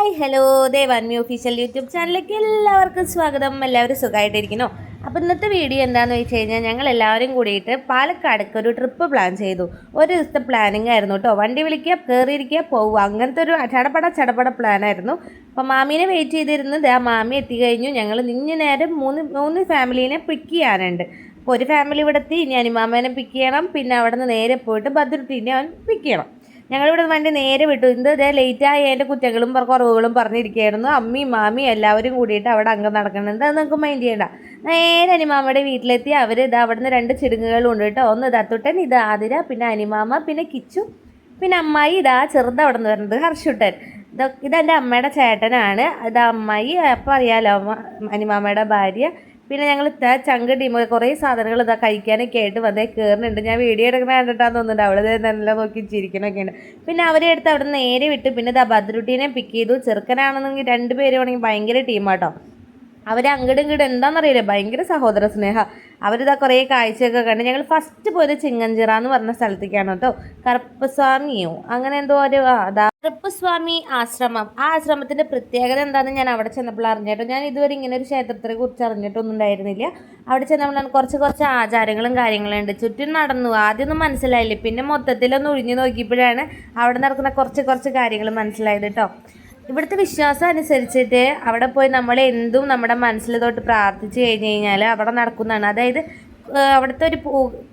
Hi hello ദേവാൻമി official YouTube ചാനലിലേക്ക് എല്ലാവർക്കും സ്വാഗതം. എല്ലാവരും സുഖമായിട്ടിരിക്കുന്നു. അപ്പോൾ ഇന്നത്തെ വീഡിയോ എന്താണെന്ന് വെച്ച് കഴിഞ്ഞാൽ ഞങ്ങൾ എല്ലാവരും കൂടിയിട്ട് പാലക്കാടേക്ക് ഒരു ട്രിപ്പ് പ്ലാൻ ചെയ്തു. ഒരു ദിവസത്തെ പ്ലാനിങ് ആയിരുന്നു കേട്ടോ. വണ്ടി വിളിക്കുക, കയറിയിരിക്കുക, പോവുക, അങ്ങനത്തെ ഒരു ചടപട പ്ലാനായിരുന്നു. അപ്പോൾ മാമീനെ വെയിറ്റ് ചെയ്തിരുന്നത് ആ മാമി എത്തിക്കഴിഞ്ഞു. ഞങ്ങൾ നേരെ മൂന്ന് ഫാമിലീനെ പിക്ക് ചെയ്യാനുണ്ട്. അപ്പോൾ ഒരു ഫാമിലി ഇവിടെ എത്തി, ഇനി അനിമാമേനെ പിക്ക് ചെയ്യണം. പിന്നെ അവിടെ നിന്ന് നേരെ പോയിട്ട് ഭദ്രട്ടീനെ അവൻ പിക്ക് ചെയ്യണം. ഞങ്ങളിവിടെ വണ്ടി നേരെ വിട്ടു. ഇതേ ലേറ്റായി അതിൻ്റെ കുറ്റങ്ങളും കുറവുകളും പറഞ്ഞിരിക്കുകയായിരുന്നു. അമ്മയും മാമിയും എല്ലാവരും കൂടിയിട്ട് അവിടെ അംഗം നടക്കുന്നുണ്ട്. അത് നിങ്ങൾക്ക് മൈൻഡ് ചെയ്യണ്ട. നേരെ അനിമാമയുടെ വീട്ടിലെത്തി. അവർ അവിടെ നിന്ന് 2 ചിടുങ്ങുകളും ഉണ്ട് കേട്ടോ. ഒന്ന് ദത്തുട്ടൻ, ഇത് ആതിര, പിന്നെ അനിമാമ, പിന്നെ കിച്ചു, പിന്നെ അമ്മായി. ഇതാ ചെറുത് അവിടെ നിന്ന് വരുന്നത് ഹർഷുട്ടൻ. ഇതെൻ്റെ അമ്മയുടെ ചേട്ടനാണ്. ഇത് അമ്മായി. അപ്പം അറിയാലോ, അനിമാമയുടെ ഭാര്യ. പിന്നെ ഞങ്ങൾ ചങ്ക് ടീം കുറേ സാധനങ്ങൾ ഇതാ കഴിക്കാനൊക്കെ ആയിട്ട് വന്നേ കയറുന്നുണ്ട്. ഞാൻ വീഡിയോ എടുക്കണ കണ്ടിട്ടാന്ന് തോന്നുന്നുണ്ട്. അവളെ നല്ല നോക്കി ചിരിക്കണമൊക്കെ ഉണ്ട്. പിന്നെ അവരെ അടുത്ത് അവിടെ നിന്ന് നേരെ വിട്ട് പിന്നെ ഇതാ ഭദ്രുട്ടീനെ പിക്ക് ചെയ്തു. ചെറുക്കനാണെന്നെങ്കിൽ 2 പേരും ആണെങ്കിൽ ഭയങ്കര ടീമാട്ടോ. അവർ അങ്ങോട്ടും എന്താണെന്നറിയില്ല, ഭയങ്കര സഹോദര സ്നേഹ. അവരിതാ കുറേ കാഴ്ചയൊക്കെ കണ്ട് ഞങ്ങൾ ഫസ്റ്റ് പോയത് ചിങ്ങഞ്ചിറ എന്ന് പറഞ്ഞ സ്ഥലത്തേക്കാണ് കേട്ടോ. കറുപ്പസ്വാമിയോ അങ്ങനെ എന്തോ ഒരു കറുപ്പസ്വാമി ആശ്രമം. ആ ആശ്രമത്തിൻ്റെ പ്രത്യേകത എന്താണെന്ന് ഞാൻ അവിടെ ചെന്നപ്പോൾ അറിഞ്ഞിട്ടോ. ഞാൻ ഇതുവരെ ഇങ്ങനെ ഒരു ക്ഷേത്രത്തെ കുറിച്ച് അറിഞ്ഞിട്ടൊന്നും ഉണ്ടായിരുന്നില്ല. അവിടെ ചെന്നപ്പോൾ കുറച്ച് ആചാരങ്ങളും കാര്യങ്ങളും ഉണ്ട്. ചുറ്റും നടന്നു. ആദ്യമൊന്നും മനസ്സിലായില്ല. പിന്നെ മൊത്തത്തിലൊന്ന് ഒഴിഞ്ഞു നോക്കിയപ്പോഴാണ് അവിടെ നടക്കുന്ന കുറച്ച് കാര്യങ്ങൾ മനസ്സിലായത് കേട്ടോ. ഇവിടുത്തെ വിശ്വാസം അനുസരിച്ചിട്ട് അവിടെ പോയി നമ്മൾ എന്തും നമ്മുടെ മനസ്സിൽ തൊട്ട് പ്രാർത്ഥിച്ച് കഴിഞ്ഞ് കഴിഞ്ഞാൽ അവിടെ നടക്കുന്നതാണ്. അതായത് അവിടുത്തെ ഒരു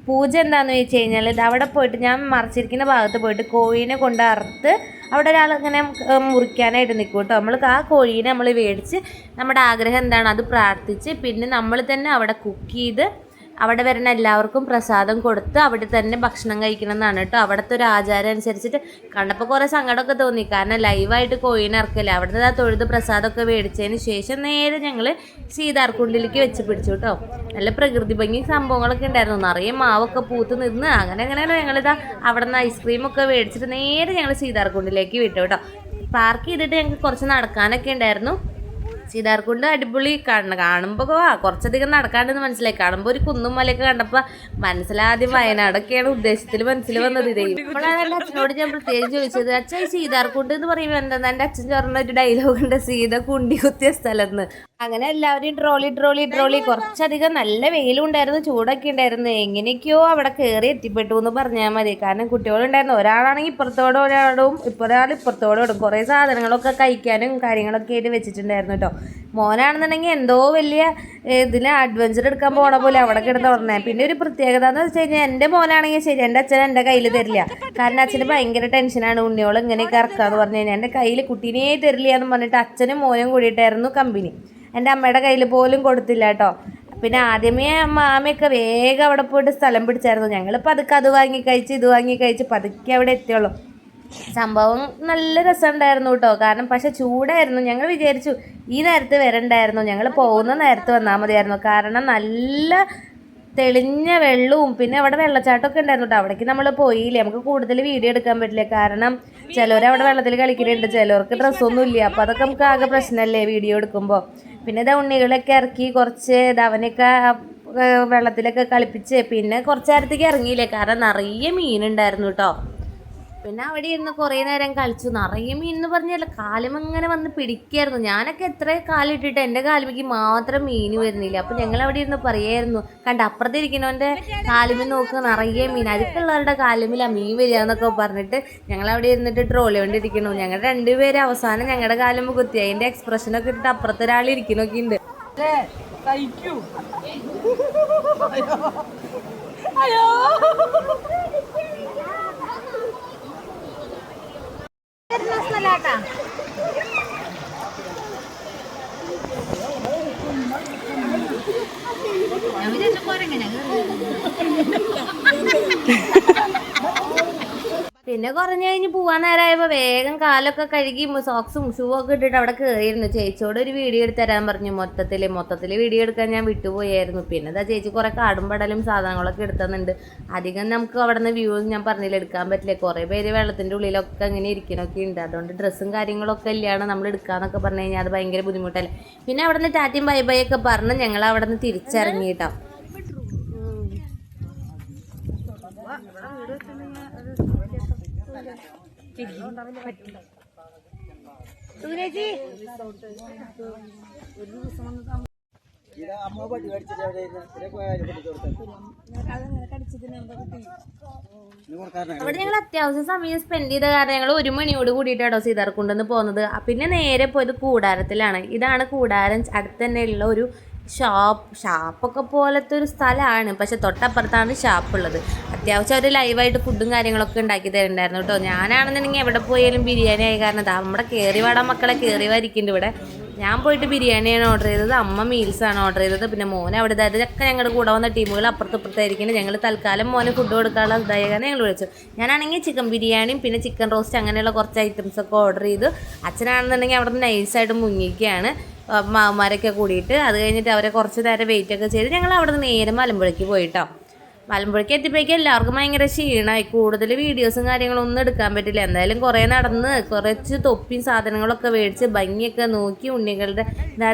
പൂജ എന്താണെന്ന് വെച്ച് കഴിഞ്ഞാൽ അവിടെ പോയിട്ട് ഞാൻ മറച്ചിരിക്കുന്ന ഭാഗത്ത് പോയിട്ട് കോഴീനെ കൊണ്ട് അറുത്ത് അവിടെ ഒരാൾ ഇങ്ങനെ മുറിക്കാനായിട്ട് നിൽക്കും കേട്ടോ. നമ്മൾ ആ കോഴീനെ നമ്മൾ മേടിച്ച് നമ്മുടെ ആഗ്രഹം എന്താണ് അത് പ്രാർത്ഥിച്ച് പിന്നെ നമ്മൾ തന്നെ അവിടെ കുക്ക് ചെയ്ത് അവിടെ വരുന്ന എല്ലാവർക്കും പ്രസാദം കൊടുത്ത് അവിടെ തന്നെ ഭക്ഷണം കഴിക്കണം എന്നാണ് കേട്ടോ അവിടുത്തെ ഒരു ആചാരം അനുസരിച്ചിട്ട്. കണ്ടപ്പോൾ കുറേ സങ്കടമൊക്കെ തോന്നി. കാരണം ലൈവായിട്ട് കോഴീനെ ഇറക്കില്ല. അവിടുത്തെ ആ തൊഴുത് പ്രസാദമൊക്കെ മേടിച്ചതിന് ശേഷം നേരെ ഞങ്ങൾ സീതാർകുണ്ടിലേക്ക് വെച്ച് പിടിച്ചു കേട്ടോ. നല്ല പ്രകൃതി ഭംഗി സംഭവങ്ങളൊക്കെ ഉണ്ടായിരുന്നു. നിറയെ മാവൊക്കെ പൂത്ത് നിന്ന് അങ്ങനെയാണ് ഞങ്ങളിതാ അവിടെ നിന്ന് ഐസ്ക്രീമൊക്കെ മേടിച്ചിട്ട് നേരെ ഞങ്ങൾ സീതാർകുണ്ടിലേക്ക് വിട്ടു കേട്ടോ. പാർക്ക് ചെയ്തിട്ട് ഞങ്ങൾക്ക് കുറച്ച് നടക്കാനൊക്കെ ഉണ്ടായിരുന്നു. സീതാർകുണ്ട് അടിപൊളി കാണുമ്പോൾ കുറച്ചധികം നടക്കാണ്ടെന്ന് മനസ്സിലായി. കാണുമ്പോൾ ഒരു കുന്നും മലയൊക്കെ കണ്ടപ്പോൾ മനസ്സിലാദ്യം വയനാടൊക്കെയാണ് ഉദ്ദേശത്തിൽ മനസ്സിൽ വന്നത്. ഇതേ ഇപ്പോഴാണ് എൻ്റെ അച്ഛനോട് ഞാൻ പ്രത്യേകം ചോദിച്ചത്, അച്ഛൻ സീതാർകുണ്ട് എന്ന് പറയുമ്പോൾ എന്താ? എൻ്റെ അച്ഛൻ പറഞ്ഞ ഒരു ഡയലോഗ് ഉണ്ട്, സീത കുണ്ടി കുത്തിയ സ്ഥലം എന്ന്. അങ്ങനെ എല്ലാവരും ട്രോളി കുറച്ചധികം നല്ല വെയിലും ഉണ്ടായിരുന്നു, ചൂടൊക്കെ ഉണ്ടായിരുന്നു. എങ്ങനെയൊക്കെയോ അവിടെ കയറി എത്തിപ്പെട്ടു എന്ന് പറഞ്ഞാൽ മതി. കാരണം കുട്ടികളുണ്ടായിരുന്നു. ഒരാളാണെങ്കിൽ ഇപ്പുറത്തോടെ ഒരാളും ഇപ്പുറത്തോടെ ഓടും. കുറേ സാധനങ്ങളൊക്കെ കഴിക്കാനും കാര്യങ്ങളൊക്കെ ആയിട്ട് വെച്ചിട്ടുണ്ടായിരുന്നു കേട്ടോ. മോനാണെന്നുണ്ടെങ്കിൽ എന്തോ വലിയ ഇതിന് അഡ്വഞ്ചർ എടുക്കാൻ പോണ പോലെ അവിടെ കിടന്ന് ഉടനെ. പിന്നെ ഒരു പ്രത്യേകത എന്ന് വെച്ച് കഴിഞ്ഞാൽ എൻ്റെ മോനാണെങ്കിൽ ശരി എൻ്റെ അച്ഛൻ എൻ്റെ കയ്യിൽ തരില്ല. കാരണം അച്ഛന് ഭയങ്കര ടെൻഷനാണ്. ഉണ്ണിയോളം ഇങ്ങനെയൊക്കെ ഇറക്കാന്ന് പറഞ്ഞു കഴിഞ്ഞാൽ എൻ്റെ കയ്യിൽ കുട്ടീനെ തരില്ല എന്ന് പറഞ്ഞിട്ട് അച്ഛനും മോനും കൂടിയിട്ടായിരുന്നു കമ്പനി. എൻ്റെ അമ്മയുടെ കയ്യിൽ പോലും കൊടുത്തില്ല കേട്ടോ. പിന്നെ ആദ്യമേ മാമയൊക്കെ വേഗം അവിടെ പോയിട്ട് സ്ഥലം പിടിച്ചായിരുന്നു. ഞങ്ങൾ പതുക്കെ അത് വാങ്ങി കഴിച്ച് ഇത് വാങ്ങി കഴിച്ച് പതുക്കെ അവിടെ എത്തിയുള്ളൂ. സംഭവം നല്ല രസമുണ്ടായിരുന്നു കേട്ടോ. കാരണം പക്ഷെ ചൂടായിരുന്നു. ഞങ്ങൾ വിചാരിച്ചു ഈ നേരത്ത് വരണ്ടായിരുന്നു, ഞങ്ങൾ പോകുന്ന നേരത്ത് വന്നാൽ മതിയായിരുന്നു. കാരണം നല്ല തെളിഞ്ഞ വെള്ളവും പിന്നെ അവിടെ വെള്ളച്ചാട്ടമൊക്കെ ഉണ്ടായിരുന്നു കേട്ടോ. അവിടേക്ക് നമ്മൾ പോയില്ലേ. നമുക്ക് കൂടുതൽ വീഡിയോ എടുക്കാൻ പറ്റില്ല. കാരണം ചിലർ അവിടെ വെള്ളത്തിൽ കളിക്കുന്നുണ്ട്, ചിലർക്ക് ഡ്രസ്സൊന്നും ഇല്ല. അപ്പോൾ അതൊക്കെ നമുക്ക് ആകെ പ്രശ്നമല്ലേ വീഡിയോ എടുക്കുമ്പോൾ. പിന്നെ ഇത് ഉണ്ണികളൊക്കെ ഇറക്കി കുറച്ച് അവനൊക്കെ വെള്ളത്തിലൊക്കെ കളിപ്പിച്ച് പിന്നെ കുറച്ച് നേരത്തേക്ക് ഇറങ്ങിയില്ലേ. കാരണം നിറയെ മീനുണ്ടായിരുന്നു കേട്ടോ. പിന്നെ അവിടെ ഇരുന്ന് കുറേ നേരം കളിച്ചു. നിറയെ മീൻ എന്ന് പറഞ്ഞാൽ കാലുമങ്ങനെ വന്ന് പിടിക്കായിരുന്നു. ഞാനൊക്കെ എത്ര കാലിട്ടിട്ട് എൻ്റെ കാലുമേക്ക് മാത്രം മീൻ വരുന്നില്ല. അപ്പോൾ ഞങ്ങൾ അവിടെ ഇരുന്ന് പറയായിരുന്നു, കണ്ട അപ്പുറത്ത് ഇരിക്കണവൻ്റെ കാലുമേൽ നോക്കുക നിറയെ മീൻ, അരിക്കുള്ളവരുടെ കാലുമേലാണ് മീൻ വരിക എന്നൊക്കെ പറഞ്ഞിട്ട് ഞങ്ങൾ അവിടെ ഇരുന്നിട്ട് ട്രോളി കൊണ്ടിരിക്കണു. ഞങ്ങൾ 2 പേര് അവസാനം ഞങ്ങളുടെ കാലുമ്പോൾ കുത്തി അതിൻ്റെ എക്സ്പ്രഷനൊക്കെ ഇട്ടിട്ട് അപ്പുറത്ത് ഒരാൾ ഇരിക്കണൊക്കെ ഉണ്ട്. അയ്യോ ാട്ടാ പിന്നെ കുറഞ്ഞു കഴിഞ്ഞ് പോകാൻ നേരമായപ്പോൾ വേഗം കാലൊക്കെ കഴുകി സോക്സും ഷൂ ഒക്കെ ഇട്ടിട്ട് അവിടെ കയറിയിരുന്നു. ചേച്ചിയോട് ഒരു വീഡിയോ എടുത്ത് തരാൻ പറഞ്ഞു. മൊത്തത്തിൽ വീഡിയോ എടുക്കാൻ ഞാൻ വിട്ടുപോയായിരുന്നു. പിന്നെ എന്താ ചേച്ചി കുറേ കാടും പടലും സാധനങ്ങളൊക്കെ എടുത്തുന്നുണ്ട്. അധികം നമുക്ക് അവിടെ നിന്ന് വ്യൂസ് ഞാൻ പറഞ്ഞില്ല എടുക്കാൻ പറ്റില്ല. കുറേ പേര് വെള്ളത്തിൻ്റെ ഉള്ളിലൊക്കെ അങ്ങനെ ഇരിക്കണമൊക്കെ ഉണ്ട്. അതുകൊണ്ട് ഡ്രസ്സും കാര്യങ്ങളൊക്കെ ഇല്ലാണ്ട് നമ്മൾ എടുക്കാമെന്നൊക്കെ പറഞ്ഞു കഴിഞ്ഞാൽ അത് ഭയങ്കര ബുദ്ധിമുട്ടല്ലേ. പിന്നെ അവിടെ നിന്ന് ടാറ്റയും ബൈ ബൈ ഒക്കെ പറഞ്ഞ് ഞങ്ങൾ അവിടെ നിന്ന് തിരിച്ചിറങ്ങി കേട്ടോ. അവിടെ ഞങ്ങൾ അത്യാവശ്യം സമയം സ്പെൻഡ് ചെയ്ത കാരണം ഞങ്ങൾ 1 മണിയോട് കൂടിയിട്ടാണോ സീതാർകുണ്ടെന്ന് പോകുന്നത്. പിന്നെ നേരെ പോയത് കൂടാരത്തിലാണ്. ഇതാണ് കൂടാരം. അടുത്ത് തന്നെയുള്ള ഒരു ഷാപ്പൊക്കെ പോലത്തെ ഒരു സ്ഥലമാണ്. പക്ഷെ തൊട്ടപ്പുറത്താണ് ഷാപ്പുള്ളത്. അത്യാവശ്യം അവർ ലൈവായിട്ട് ഫുഡും കാര്യങ്ങളൊക്കെ ഉണ്ടാക്കി തരുന്നുണ്ടായിരുന്നു കേട്ടോ. ഞാനാണെന്നുണ്ടെങ്കിൽ എവിടെ പോയാലും ബിരിയാണി ആയ കാരണം നമ്മുടെ കയറി വാടാൻ മക്കളെ കയറി വരിക്കുന്നുണ്ട് ഇവിടെ. ഞാൻ പോയിട്ട് ബിരിയാണിയാണ് ഓർഡർ ചെയ്തത്, അമ്മ മീൽസാണ് ഓർഡർ ചെയ്തത്, പിന്നെ മോനെ അവിടെ ഇതൊക്കെ ഞങ്ങളുടെ കൂടെ വന്ന ടീമുകൾ അപ്പുറത്തിപ്പുറത്തായിരിക്കും. ഞങ്ങൾ തൽക്കാലം മോനെ ഫുഡ് കൊടുക്കാനുള്ള ഇതായ കാരണം ഞങ്ങൾ വിളിച്ചു. ഞാനാണെങ്കിൽ ചിക്കൻ ബിരിയാണിയും പിന്നെ ചിക്കൻ റോസ്റ്റ് അങ്ങനെയുള്ള കുറച്ച് ഐറ്റംസൊക്കെ ഓർഡർ ചെയ്തു. അച്ഛനാണെന്നുണ്ടെങ്കിൽ അവിടെ നിന്ന് നൈസായിട്ട് മുങ്ങിക്കുകയാണ് മാമാരൊക്കെ കൂടിയിട്ട്. അത് കഴിഞ്ഞിട്ട് അവരെ കുറച്ച് നേരം വെയിറ്റൊക്കെ ചെയ്ത് ഞങ്ങൾ അവിടെ നിന്ന് നേരെ മലമ്പുഴയ്ക്ക് പോയിട്ടോ. മലമ്പുഴയ്ക്ക് എത്തിയപ്പോഴേക്കും എല്ലാവർക്കും ഭയങ്കര ക്ഷീണമായി. കൂടുതൽ വീഡിയോസും കാര്യങ്ങളൊന്നും എടുക്കാൻ പറ്റില്ല. എന്തായാലും കുറേ നടന്ന് കുറച്ച് തൊപ്പിയും സാധനങ്ങളൊക്കെ മേടിച്ച് ഭംഗിയൊക്കെ നോക്കി ഉണ്ണികളുടെ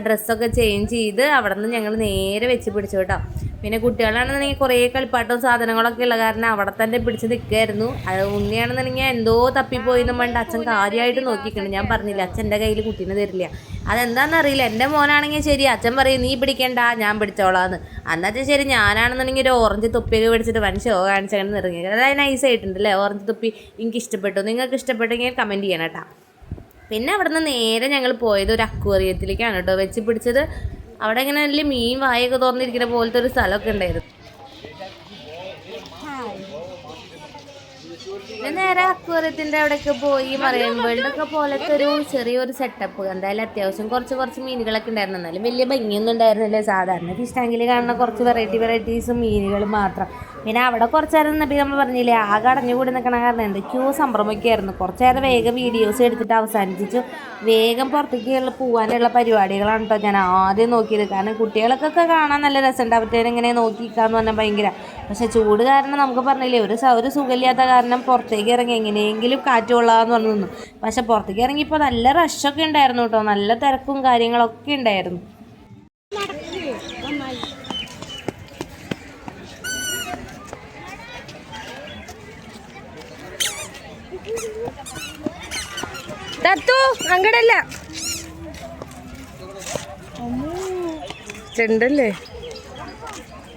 ഡ്രസ്സൊക്കെ ചേഞ്ച് ചെയ്ത് അവിടെ നിന്ന് ഞങ്ങൾ നേരെ വെച്ച് പിടിച്ചു കേട്ടോ. പിന്നെ കുട്ടികളാണെന്നുണ്ടെങ്കിൽ കുറേ കളിപ്പാട്ടവും സാധനങ്ങളൊക്കെ ഉള്ള കാരണം അവിടെ തന്നെ പിടിച്ച് നിൽക്കുമായിരുന്നു. അത് ഉണ്ണിയാണെന്നുണ്ടെങ്കിൽ എന്തോ തപ്പിപ്പോയി എന്ന് പറഞ്ഞിട്ട് അച്ഛൻ കാര്യമായിട്ട് നോക്കിയിട്ടുണ്ട്. ഞാൻ പറഞ്ഞില്ല അച്ഛൻ്റെ കയ്യിൽ കുട്ടീനെ തരില്ല. അതെന്താണെന്നറിയില്ല. എൻ്റെ മോനാണെങ്കിൽ ശരി അച്ഛൻ പറയും നീ പിടിക്കണ്ട ഞാൻ പിടിച്ചോളാന്ന്. അന്നത്തെ ശരി ഞാനാണെന്നുണ്ടെങ്കിൽ ഒരു ഓറഞ്ച് തൊപ്പിയൊക്കെ പിടിച്ചിട്ട് വൻ ഷോ കാണിച്ചാണ് ഇറങ്ങി. അതായത് നൈസായിട്ടുണ്ടല്ലേ ഓറഞ്ച് തൊപ്പി. എനിക്ക് ഇഷ്ടപ്പെട്ടു. നിങ്ങൾക്ക് ഇഷ്ടപ്പെട്ടെങ്കിൽ കമൻറ്റ് ചെയ്യണം കേട്ടോ. പിന്നെ അവിടെ നിന്ന് നേരെ ഞങ്ങൾ പോയത് ഒരു അക്വേറിയത്തിലേക്കാണ് കേട്ടോ വെച്ച് പിടിച്ചത്. അവിടെ ഇങ്ങനെ വലിയ മീൻ വായൊക്കെ തുറന്നിരിക്കുന്ന പോലത്തെ ഒരു സ്ഥലമൊക്കെ ഉണ്ടായിരുന്നു. പിന്നെ നേരെ അക്വേറിയത്തിൻ്റെ അവിടെയൊക്കെ പോയി മറൈൻ വേൾഡൊക്കെ പോലത്തെ ഒരു ചെറിയൊരു സെറ്റപ്പ്. എന്തായാലും അത്യാവശ്യം കുറച്ച് മീനുകളൊക്കെ ഉണ്ടായിരുന്നു. എന്നാലും വലിയ ഭംഗിയൊന്നും ഉണ്ടായിരുന്നില്ല. സാധാരണ ഫിഷ് ടാങ്കിൽ കാണുന്ന കുറച്ച് വെറൈറ്റീസ് മീനുകൾ മാത്രം. പിന്നെ അവിടെ കുറച്ച് നേരം നിന്നപ്പോൾ നമ്മൾ പറഞ്ഞില്ലേ ആകെ അടഞ്ഞുകൂടി നിൽക്കണ കാരണം എന്തൊക്കെയോ സംഭ്രമൊക്കെ ആയിരുന്നു. കുറച്ച് നേരം വേഗം വീഡിയോസ് എടുത്തിട്ട് അവസാനിപ്പിച്ചു. വേഗം പുറത്തേക്ക് പോകാനുള്ള പരിപാടികളാണ് കേട്ടോ ഞാൻ ആദ്യം നോക്കിയത്. കാരണം കുട്ടികൾക്കൊക്കെ കാണാൻ നല്ല രസമുണ്ട്. അവറ്റേനെങ്ങനെ നോക്കിക്കാന്ന് പറഞ്ഞാൽ ഭയങ്കര. പക്ഷെ ചൂട് കാരണം നമുക്ക് പറഞ്ഞില്ലേ ഒരു സുഖമില്ലാത്ത കാരണം പുറത്തേക്ക് ഇറങ്ങി എങ്ങനെയെങ്കിലും കാറ്റ് കൊള്ളാമെന്ന് പറഞ്ഞു നിന്നു. പക്ഷെ പുറത്തേക്ക് ഇറങ്ങിയപ്പോൾ നല്ല റഷൊക്കെ ഉണ്ടായിരുന്നു കേട്ടോ. നല്ല തിരക്കും കാര്യങ്ങളൊക്കെ ഉണ്ടായിരുന്നു. തത്തു അങ്ങടല്ല ചെണ്ടല്ലേ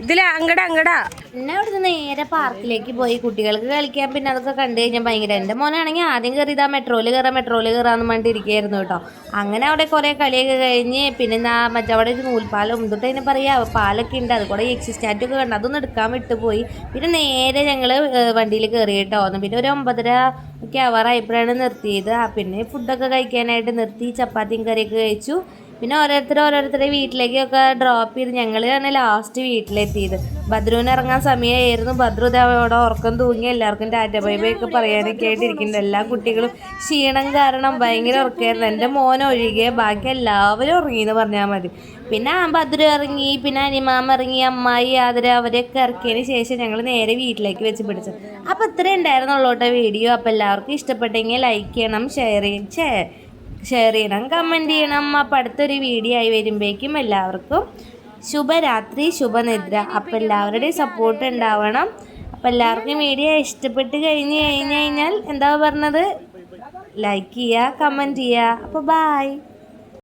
ഇതില അങ്ങടാ. പിന്നെ അവിടുന്ന് നേരെ പാർക്കിലേക്ക് പോയി കുട്ടികൾക്ക് കളിക്കാൻ. പിന്നെ അതൊക്കെ കണ്ടു കഴിഞ്ഞാൽ ഭയങ്കര. എൻ്റെ മോനാണെങ്കിൽ ആദ്യം കയറിയതാ മെട്രോയിൽ കയറാമെന്ന് പറഞ്ഞിട്ട് ഇരിക്കുകയായിരുന്നു കേട്ടോ. അങ്ങനെ അവിടെ കുറേ കളിയൊക്കെ കഴിഞ്ഞ് പിന്നെ അവിടെ ഒരു നൂൽപ്പാലം എന്തൊട്ട് അതിനെ പറയുക പാലൊക്കെ ഉണ്ട്. അത് കൂടെ എക്സിസ്റ്റാറ്റൊക്കെ കണ്ട് അതൊന്നും എടുക്കാൻ വിട്ടുപോയി. പിന്നെ നേരെ ഞങ്ങൾ വണ്ടിയിൽ കയറി കേട്ടോ. പിന്നെ ഒരു 9:30 ഒക്കെ ആവാറായപ്പോഴാണ് നിർത്തിയത്. പിന്നെ ഫുഡൊക്കെ കഴിക്കാനായിട്ട് നിർത്തി. ചപ്പാത്തിയും കറിയൊക്കെ കഴിച്ചു. പിന്നെ ഓരോരുത്തരെ വീട്ടിലേക്കൊക്കെ ഡ്രോപ്പ് ചെയ്ത് ഞങ്ങളാണ് ലാസ്റ്റ് വീട്ടിലെത്തിയത്. ബദ്രുവിന് ഇറങ്ങാൻ സമയമായിരുന്നു. ബദ്രു അവിടെ ഉറക്കം തൂങ്ങി എല്ലാവർക്കും ടാറ്റ ബൈ ബൈ ഒക്കെ പറയാനൊക്കെ ആയിട്ടിരിക്കുന്നുണ്ട്. എല്ലാ കുട്ടികളും ക്ഷീണം കാരണം ഭയങ്കര ഉറക്കമായിരുന്നു. എൻ്റെ മോൻ ഒഴികെ ബാക്കി എല്ലാവരും ഉറങ്ങിയെന്ന് പറഞ്ഞാൽ മതി. പിന്നെ ബദ്രു ഇറങ്ങി, പിന്നെ അനിമാമ ഇറങ്ങി, അമ്മായി അവരെയൊക്കെ ഇറക്കിയതിന് ശേഷം ഞങ്ങൾ നേരെ വീട്ടിലേക്ക് വെച്ച് പിടിച്ചു. അപ്പോൾ ഇത്രയും ഉണ്ടായിരുന്നുള്ളൂ കേട്ടോ വീഡിയോ. അപ്പോൾ എല്ലാവർക്കും ഇഷ്ടപ്പെട്ടെങ്കിൽ ലൈക്ക് ചെയ്യണം, ഷെയർ ചെയ്യണം, കമൻറ്റ് ചെയ്യണം. അപ്പോൾ അടുത്തൊരു വീഡിയോ ആയി വരുമ്പോഴേക്കും എല്ലാവർക്കും ശുഭരാത്രി, ശുഭനിദ്ര. അപ്പോൾ എല്ലാവരുടെയും സപ്പോർട്ട് ഉണ്ടാവണം. അപ്പോൾ എല്ലാവർക്കും വീഡിയോ ഇഷ്ടപ്പെട്ട് കഴിഞ്ഞാൽ എന്താ പറഞ്ഞത് ലൈക്ക് ചെയ്യുക, കമൻറ്റ് ചെയ്യുക. അപ്പോൾ ബൈ.